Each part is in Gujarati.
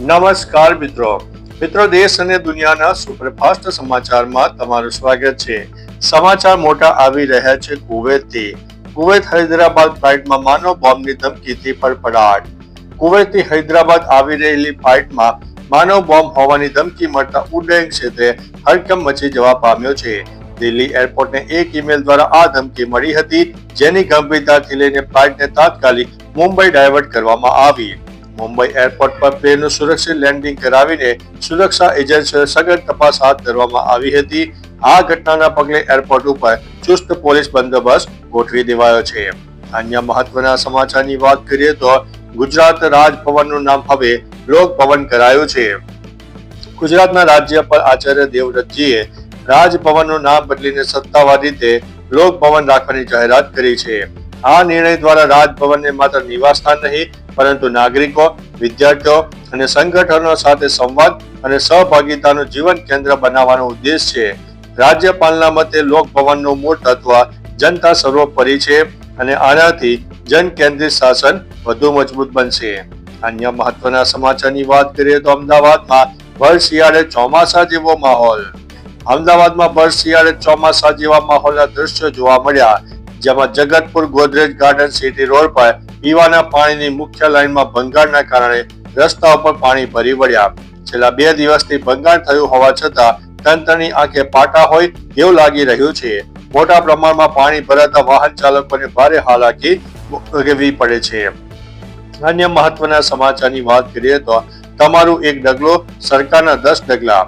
નમસ્કાર મિત્રો દેશ અને દુનિયાના સુપરફાસ્ટ સમાચારમાં તમારું સ્વાગત છે। સમાચાર મોટા આવી રહ્યા છે કુવૈતથી। કુવૈત હૈદરાબાદ ફ્લાઇટમાં માનવ બોમ્બની ધમકીથી ફફડાટ। કુવૈતથી હૈદરાબાદ આવી રહેલી ફ્લાઇટમાં માનવ બોમ્બ હોવાની ધમકી મળતા ઉડ્ડયન ક્ષેત્રે હડકંપ મચી જવા પામ્યો છે। દિલ્હી એરપોર્ટને એક ઈમેલ દ્વારા આ ધમકી મળી હતી, જેની ગંભીરતાથી લઈને ફ્લાઇટને તાત્કાલિક મુંબઈ ડાયવર્ટ કરવામાં આવી। મુંબઈ એરપોર્ટ પર પ્લેનનું સુરક્ષિત લેન્ડિંગ કરાવીને સુરક્ષા એજન્સીઓએ સઘન તપાસ હાથ ધરવામાં આવી હતી। આ ઘટનાના પગલે એરપોર્ટ ઉપર ચુસ્ત પોલીસ બંદોબસ્ત ગોઠવી દેવાયો છે। અન્ય મહત્વના સમાચારની વાત કરીએ તો ગુજરાત રાજભવનનું નામ હવે લોકભવન કરાયું છે। ગુજરાતના રાજ્યપાલ આચાર્ય દેવવ્રતજીએ રાજભવનનું નામ બદલીને સત્તાવાર રીતે લોકભવન રાખવાની જાહેરાત કરી છે। આ નિર્ણય દ્વારા રાજભવનને માત્ર નિવાસસ્થાન નહીં પરંતુ નાગરિકો, વિદ્યાર્થીઓ અને સંગઠનો સાથે સંવાદ અને સહભાગિતાનું જીવન કેન્દ્ર બનાવવાનો ઉદ્દેશ છે। રાજ્યપાલના મતે લોકભવનનું મૂળ તત્વ જનતા સર્વોપરી છે અને આનાથી જન કેન્દ્રિત શાસન વધુ મજબૂત બનશે। અન્ય મહત્વના સમાચારની વાત કરીએ તો અમદાવાદમાં ભર શિયાળે ચોમાસા જેવો માહોલ। અમદાવાદમાં ભર શિયાળે ચોમાસા જેવા માહોલના દ્રશ્યો જોવા મળ્યા, જેમાં Jagatpur Godrej garden city road પર પીવાના પાણીની મુખ્ય લાઇનમાં ભંગાણના કારણે રસ્તા ઉપર પાણી ભરી વળ્યા। છેલ્લા 2 દિવસથી ભંગાણ થયું હોવા છતાં તંત્રની આંખે પાટા હોય એવું લાગી રહ્યું છે। મોટા પ્રમાણમાં પાણી ભરાતા વાહન ચાલકોને ભારે હાલાકી ભોગવવી પડે છે। અન્ય મહત્વના સમાચારની વાત કરીએ તો તમારું એક ડગલું સરકારના 10 ડગલા।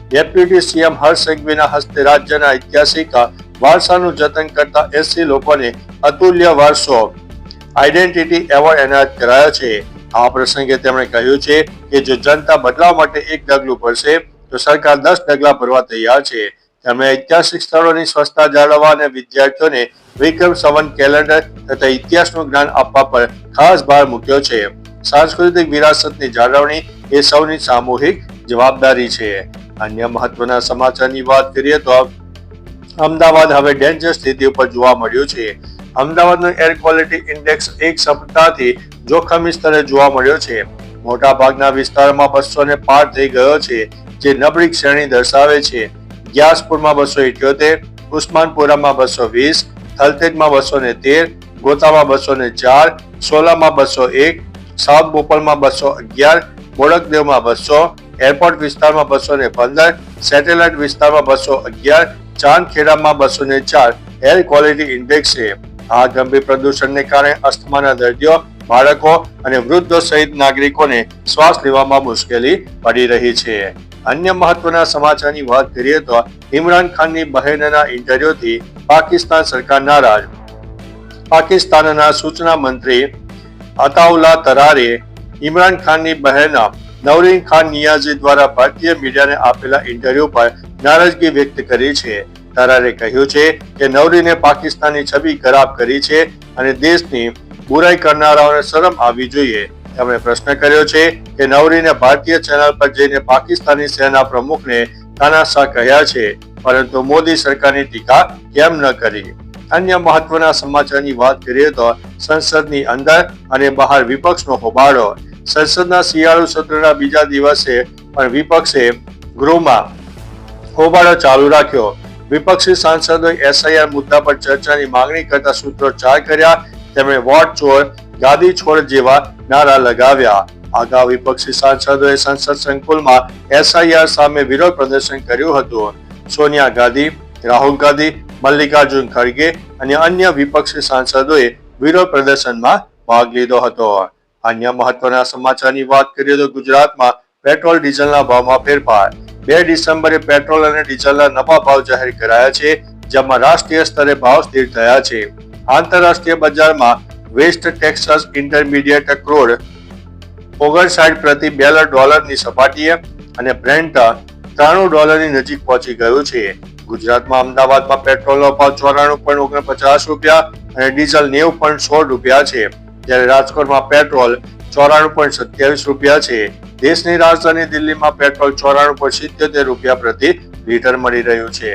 ડેપ્યુટી સીએમ હર્ષ સંઘવીના હસ્તે રાજ્યના ઐતિહાસિક વારસાનું જતન કરતા 80 લોકોને અતુલ્ય વારસો આઈડેન્ટિટી એવોર્ડ એનાયત કરાયો છે। આ પ્રસંગે તેમણે કહ્યું છે કે જો જનતા બદલાવ માટે એક ડગલું ભરશે તો સરકાર 10 ડગલા ભરવા તૈયાર છે। તેમણે ઐતિહાસિક સ્થળોની સ્વચ્છતા જાળવવા અને વિદ્યાર્થીઓને વિક્રમ સંવત કેલેન્ડર તથા ઇતિહાસનું જ્ઞાન આપવા પર ખાસ ભાર મૂક્યો છે। સાંસ્કૃતિક વિરાસતની જાળવણી એ સૌની સામૂહિક જવાબદારી છે। અન્ય મહત્વના સમાચારની વાત કરીએ તો અમદાવાદ હવે ડેન્જર સ્થિતિ ઉપર જોવા મળ્યું છે। અમદાવાદનો એર ક્વોલિટી ઇન્ડેક્સ એક સપ્તાહથી જોખમી સ્તરે જોવા મળ્યો છે। મોટા ભાગના વિસ્તારોમાં 200 ને પાર થઈ ગયો છે, જે નબળી શ્રેણી દર્શાવે છે। ગ્યાસપુરમાં 278, ઉસ્માનપુરામાં 220, થલતેજમાં 213, ગોતામાં 204, સોલામાં 201, સાઉથ બોપલમાં 211, બોડકદેવમાં 200, એરપોર્ટ વિસ્તારમાં 215, સેટેલાઇટ વિસ્તારમાં 211, ચાંદખેડામાં 204 એર ક્વોલિટી ઇન્ડેક્સ છે। આ ગંભીર પ્રદૂષણને કારણે અસ્થમાના દર્દીઓ, બાળકો અને વૃદ્ધો સહિત નાગરિકોને શ્વાસ લેવામાં મુશ્કેલી પડી રહી છે। અન્ય મહત્વના સમાચારની વાત કરીએ તો ઇમરાન ખાનની બહેનના ઇન્ટરવ્યુથી પાકિસ્તાન સરકાર નારાજ। પાકિસ્તાનના સૂચના મંત્રી અતાઉલ્લા તરારે ઇમરાન ખાનની બહેન નવરીન ખાન નિયાઝી દ્વારા ભારતીય મીડિયાને આપેલા ઇન્ટરવ્યુ પર નારાજગી વ્યક્ત કરી છે। તરારે કહ્યું છે કે નવરીને પાકિસ્તાનની છબી ખરાબ કરી છે અને દેશની બુરાઈ કરનારાઓને શરમ આવવી જોઈએ। તેમણે પ્રશ્ન કર્યો છે કે નવરીને ભારતીય ચેનલ પર જઈને પાકિસ્તાની સેના પ્રમુખને તાનાશાહ કહ્યા છે, પરંતુ મોદી સરકારની ટીકા કેમ ન કરી। અન્ય મહત્વના સમાચારની વાત કરીએ તો સંસદની અંદર અને બહાર વિપક્ષનો હોબાળો। સંસદના શિયાળુ સત્રના બીજા દિવસે પણ વિપક્ષે ગૃહમાં હોબાળો ચાલુ રાખ્યો। વિપક્ષી સાંસદોએ એસઆઈઆર મુદ્દા પર ચર્ચાની માંગણી કરતા સૂત્રોચ્ચાર કર્યા। તેમણે વોટ ચોર, ગાદી છોડ જેવા નારા લગાવ્યા। અગાઉ વિપક્ષી સાંસદોએ સંસદ સંકુલમાં એસઆઈઆર સામે વિરોધ પ્રદર્શન કર્યું હતું। સોનિયા ગાંધી, રાહુલ ગાંધી, મલ્લિકાર્જુન ખડગે અને અન્ય વિપક્ષી સાંસદોએ વિરોધ પ્રદર્શનમાં ભાગ લીધો હતો। અન્ય મહત્વના સમાચારની વાત કરીએ તો ગુજરાતમાં પેટ્રોલ ડીઝલના ભાવમાં ફેરફાર। 2 ડિસેમ્બરે પેટ્રોલ અને ડીઝલના નવા ભાવ જાહેર કરાયા છે, જેમાં રાષ્ટ્રીય સ્તરે ભાવ સ્થિર થયા છે। આંતરરાષ્ટ્રીય બજારમાં વેસ્ટ ટેક્સાસ ઇન્ટરમીડિયેટ ક્રૂડ 59 પ્રતિ બેરલ ડોલરની સપાટીએ અને બ્રેન્ટ $93 નજીક પહોંચી ગયું છે। ગુજરાતમાં અમદાવાદમાં પેટ્રોલનો ભાવ 94.49 રૂપિયા અને ડીઝલ 90.16 રૂપિયા છે, જ્યારે રાજકોટમાં પેટ્રોલ 94.27 રૂપિયા છે। દેશની રાજધાની દિલ્હીમાં પેટ્રોલ 94.77 રૂપિયા પ્રતિ લીટર મળી રહ્યું છે।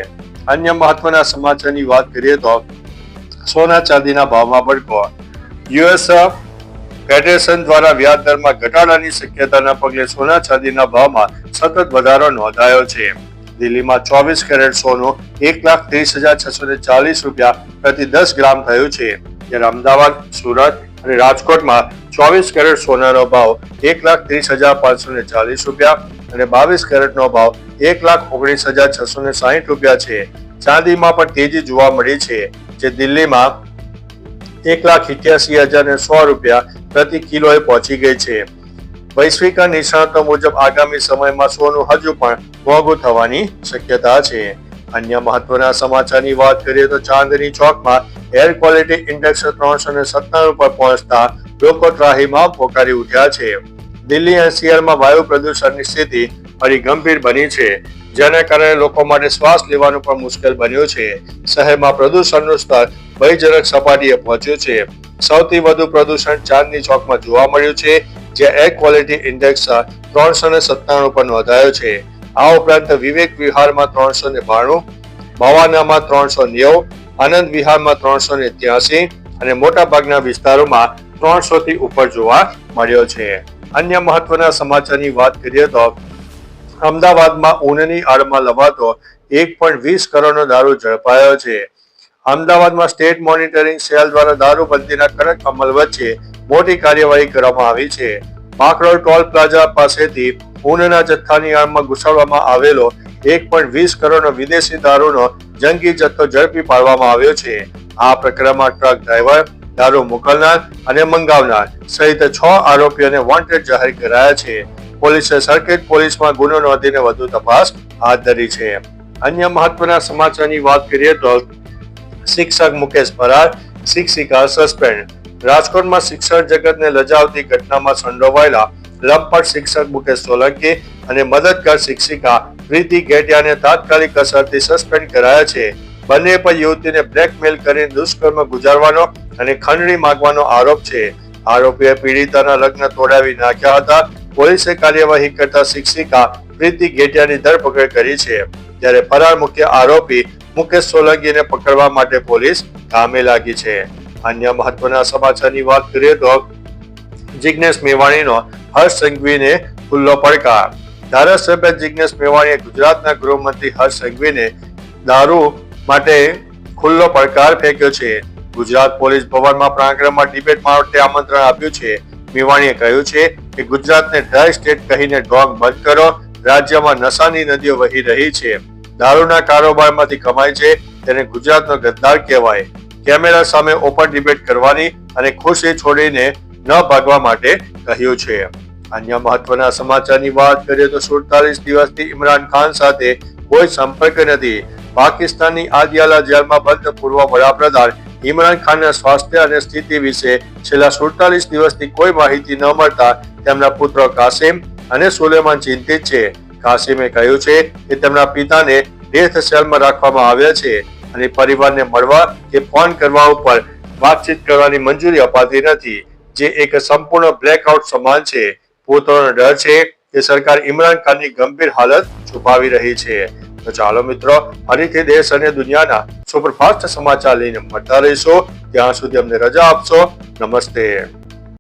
અન્ય મહત્વના સમાચારની વાત કરીએ તો સોના ચાંદીના ભાવમાં ભડકો। યુએસ ફેડરેશન દ્વારા વ્યાજ દરમાં ઘટાડાની શક્યતાના પગલે સોના ચાંદીના ભાવમાં સતત વધારો નોંધાયો છે. દિલ્હીમાં 24 કેરેટ સોનું 1,30,640 રૂપિયા પ્રતિ 10 ગ્રામ થયું છે, જ્યારે અમદાવાદ, સુરત અને રાજકોટમાં 24 કેરેટ સોનાનો ભાવ 1,30,540 રૂપિયા અને 22 કેરેટનો ભાવ 1,19,660 રૂપિયા છે. ચાંદીમાં પણ તેજી જોવા મળી છે, જે દિલ્હીમાં 1,88,100 રૂપિયા પ્રતિ કિલોએ પહોંચી ગઈ છે. વૈશ્વિક નિષ્ણાતો મુજબ આગામી સમયમાં સોનું હજુ પણ મોંઘું થવાની શક્યતા છે. અન્ય મહત્વના સમાચારની વાત કરીએ તો ચાંદની ચોકમાં એર ક્વોલિટી ઇન્ડેક્સ 397 પર પહોંચતા લોકો ત્રાહિમામ પોકારી ઉઠ્યા છે. દિલ્હી એનસીઆરમાં વાયુ પ્રદૂષણની સ્થિતિ ફરી ગંભીર બની છે, જેના કારણે લોકો માટે શ્વાસ લેવાનું પણ મુશ્કેલ બન્યું છે. શહેરમાં પ્રદૂષણનું સ્તર ભયજનક સપાટીએ પહોંચ્યું છે. સૌથી વધુ પ્રદૂષણ ચાંદની ચોકમાં જોવા મળ્યું છે, જ્યાં એર ક્વોલિટી ઇન્ડેક્સ 397 પર નોંધાયો છે. આ ઉપરાંત વિવેક વિહારમાં 392, ભવાનામાં 390, આનંદ વિહારમાં 383 અને મોટાભાગના વિસ્તારોમાં 300 થી ઉપર જોવા મળ્યો છે. અન્ય મહત્વના સમાચારની વાત કરીએ તો અમદાવાદમાં ઊનની આડમાં લવાતો 1.20 કરોડનો દારૂ ઝડપાયો છે. અમદાવાદમાં સ્ટેટ મોનિટરિંગ સેલ દ્વારા દારૂબંધીના કડક અમલ વચ્ચે મોટી કાર્યવાહી કરવામાં આવી છે. બાકરોલ ટોલ પ્લાઝા પાસેથી ઊનના જથ્થાની આડમાં ઘુસાડવામાં આવેલો 1.20 કરોડનો વિદેશી દારૂનો જંગી જથ્થો ઝડપી પાડવામાં આવ્યો છે. આ પ્રકરણમાં ટ્રક ડ્રાઈવર, દારૂ મોકલનાર અને મંગાવનાર સહિત 6 આરોપીઓને વોન્ટેડ જાહેર કરાયા છે. પોલીસે સર્કિટ પોલીસમાં ગુનો નોંધીને વધુ તપાસ હાથ ધરી છે. અન્ય મહત્વના સમાચારની વાત કરીએ તો શિક્ષક મુકેશ ફરાર, શિક્ષિકા સસ્પેન્ડ. રાજકોટમાં શિક્ષણ જગતને લજાવતી ઘટનામાં સંડોવાયેલા લંપટ શિક્ષક મુકેશ સોલંકી અને મદદગાર શિક્ષિકા પ્રીતિ ગેટિયાને તાત્કાલિક અસરથી સસ્પેન્ડ કરાયા છે. બંને પર યુવતીને બ્લેકમેલ કરીને દુષ્કર્મ ગુજારવાનો અને ખંડણી માંગવાનો આરોપ છે. આરોપીએ પીડિતાના લગ્ન તોડાવી નાખ્યા હતા. પોલીસે કાર્યવાહી કરતા શિક્ષિકા પ્રીતિ ગેટિયાની ધરપકડ કરી છે, જ્યારે ફરાર મુખ્ય આરોપી મુકેશ સોલંકીને પકડવા માટે પોલીસ કામે લાગી છે. અન્ય મહત્વના સમાચારની વાત કરીએ તો જિગ્નેશ મેવાણીનો હર્ષ સંઘવીને ખુલ્લો પડકાર. ધારાસભ્ય જિગ્નેશ મેવાણીએ ગુજરાતના ગૃહમંત્રી હર્ષ સંઘવીને દારૂ માટે ખુલ્લો પડકાર ફેંક્યો છે. ગુજરાત પોલીસ ભવનમાં પ્રાંગણમાં ડિબેટ માટે આમંત્રણ આપ્યું છે. મેવાણીએ કહ્યું છે કે ગુજરાતને ડ્રાય સ્ટેટ કહીને ઢોંગ બંધ કરો. રાજ્યમાં નશાની નદીઓ વહી રહી છે, દારૂના કારોબારમાંથી કમાય છે, તેને ગુજરાતનો ગદ્દાર કહેવાય. કેમેરા સામે ઓપન ડિબેટ કરવાની અને ખુરશી છોડીને ન ભાગવા માટે કહ્યું છે. અન્ય મહત્વના સમાચારની વાત કરીએ તો 47 દિવસથી ઇમરાન ખાન સાથે કોઈ સંપર્ક નથી. પાકિસ્તાનની આદિયાલા જેલમાં બંધ પૂર્વ વડાપ્રધાન ઇમરાન ખાનના સ્વાસ્થ્ય અને સ્થિતિ વિશે છેલ્લા 47 દિવસથી કોઈ માહિતી ન મળતા તેમના પુત્રો કાસિમ અને સુલેમાન ચિંતિત છે. કાસિમે કહ્યું છે કે તેમના પિતાને ડેથ સેલમાં રાખવામાં આવ્યા છે અને પરિવારને મળવા કે ફોન કરવા ઉપર વાતચીત કરવાની મંજૂરી અપાતી નથી, જે એક સંપૂર્ણ બ્લેકઆઉટ સમાન છે. પુત્રોનો ડર છે કે સરકાર ઇમરાન ખાનની ગંભીર હાલત છુપાવી રહી છે. તો ચાલો મિત્રો, ફરીથી દેશ અને દુનિયાના સુપરફાસ્ટ સમાચાર લઈને મળતા રહીશું. ત્યાં સુધી અમને રજા આપશો. નમસ્તે.